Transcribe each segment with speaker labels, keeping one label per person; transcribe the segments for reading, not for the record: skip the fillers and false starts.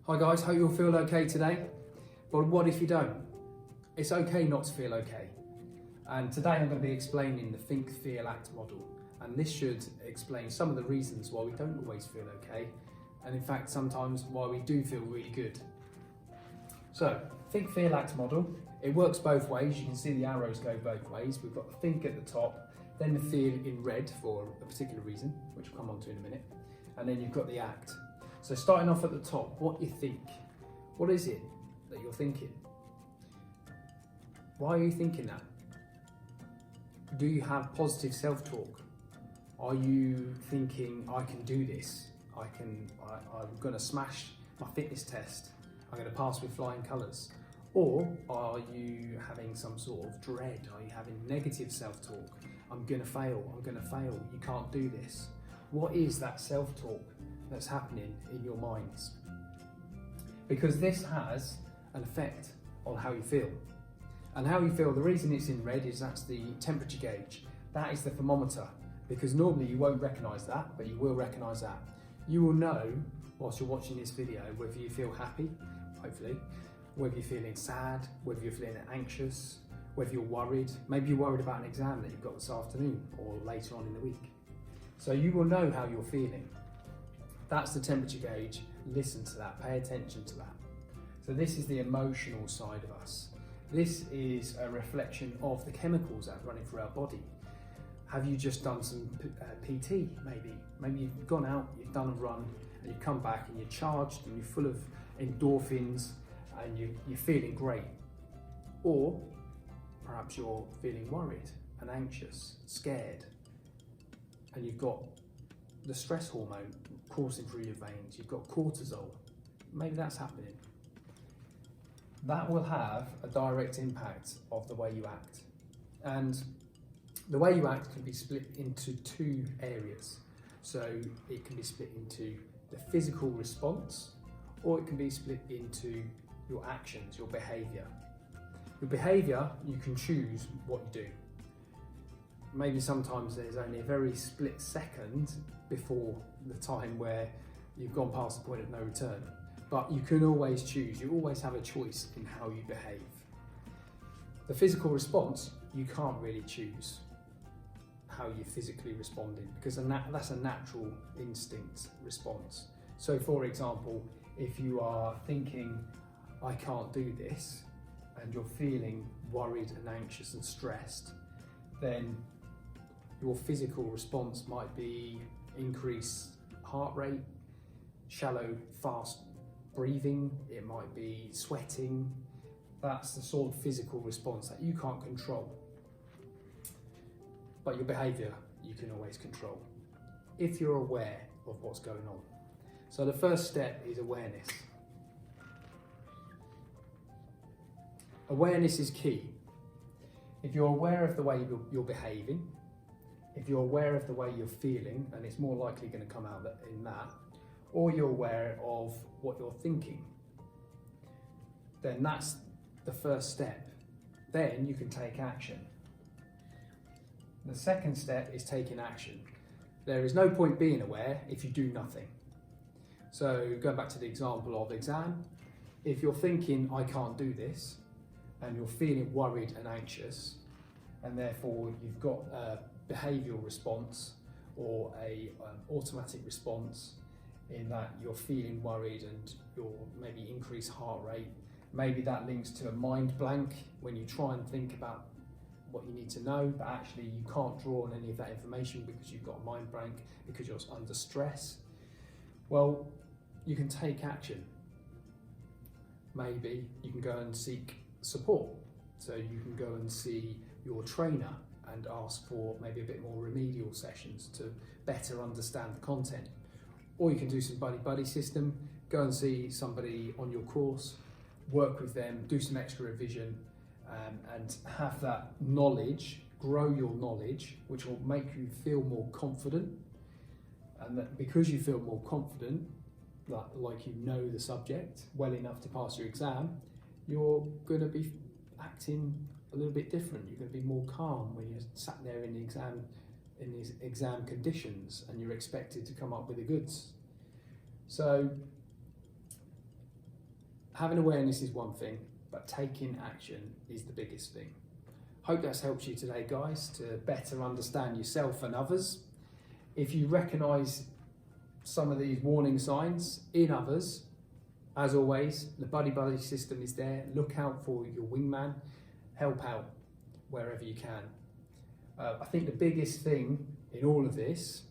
Speaker 1: Hi guys, hope you'll feel okay today. But what if you don't? It's okay not to feel okay. And today I'm going to be explaining the think, feel, act model. And this should explain some of the reasons why we don't always feel okay. And in fact, sometimes why we do feel really good. So, think, feel, act model. It works both ways. You can see the arrows go both ways. We've got the think at the top, then the feel in red for a particular reason, which we'll come on to in a minute. And then you've got the act. So starting off at the top, what you think. What is it that you're thinking? Why are you thinking that? Do you have positive self-talk? Are you thinking, I can do this? I'm going to smash my fitness test. I'm going to pass with flying colours. Or are you having some sort of dread? Are you having negative self-talk? I'm going to fail, you can't do this. What is that self-talk that's happening in your minds? Because this has an effect on how you feel. And how you feel, the reason it's in red is that's the temperature gauge. That is the thermometer. Because normally you won't recognise that, but you will recognise that. You will know, whilst you're watching this video, whether you feel happy, hopefully, whether you're feeling sad, whether you're feeling anxious, whether you're worried. Maybe you're worried about an exam that you've got this afternoon or later on in the week. So you will know how you're feeling. That's the temperature gauge. Listen to that, pay attention to that. So this is the emotional side of us. This is a reflection of the chemicals that are running through our body. Have you just done some PT maybe? Maybe you've gone out, you've done a run, and you come back and you're charged and you're full of endorphins and you're feeling great. Or perhaps you're feeling worried and anxious, scared, and you've got the stress hormone coursing through your veins, you've got cortisol. Maybe that's happening. That will have a direct impact of the way you act. And the way you act can be split into two areas. So it can be split into the physical response, or it can be split into your actions, your behaviour. Your behaviour, you can choose what you do. Maybe sometimes there's only a very split second before the time where you've gone past the point of no return. But you can always choose, you always have a choice in how you behave. The physical response, you can't really choose how you're physically responding because that's a natural instinct response. So for example, if you are thinking, I can't do this, and you're feeling worried and anxious and stressed, then your physical response might be increased heart rate, shallow, fast breathing, it might be sweating. That's the sort of physical response that you can't control. But your behaviour, you can always control, if you're aware of what's going on. So the first step is awareness. Awareness is key. If you're aware of the way you're behaving, if you're aware of the way you're feeling, and it's more likely going to come out in that, or you're aware of what you're thinking, then that's the first step. Then you can take action. The second step is taking action. There is no point being aware if you do nothing. So going back to the example of exam, if you're thinking, I can't do this, and you're feeling worried and anxious, and therefore you've got a behavioural response or a automatic response in that you're feeling worried and you're maybe increased heart rate. Maybe that links to a mind blank when you try and think about what you need to know, but actually you can't draw on any of that information because you've got a mind blank, because you're under stress. Well, you can take action. Maybe you can go and seek support. So you can go and see your trainer and ask for maybe a bit more remedial sessions to better understand the content. Or you can do some buddy-buddy system, go and see somebody on your course, work with them, do some extra revision, and have that knowledge, grow your knowledge, which will make you feel more confident. And that because you feel more confident, like you know the subject well enough to pass your exam, you're going to be acting a little bit different. You're going to be more calm when you're sat there in the exam in these exam conditions and you're expected to come up with the goods. So having awareness is one thing, but taking action is the biggest thing. Hope that's helped you today, guys, to better understand yourself and others. If you recognise some of these warning signs in others, as always, the buddy system is there. Look out for your wingman. Help out wherever you can. I think the biggest thing in all of this,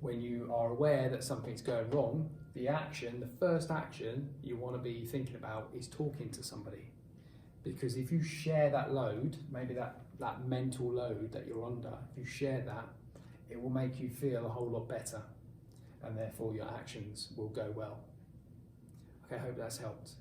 Speaker 1: when you are aware that something's going wrong, the first action you want to be thinking about is talking to somebody. Because if you share that load, maybe that mental load that you're under, if you share that, it will make you feel a whole lot better, and therefore your actions will go well. Okay, I hope that's helped.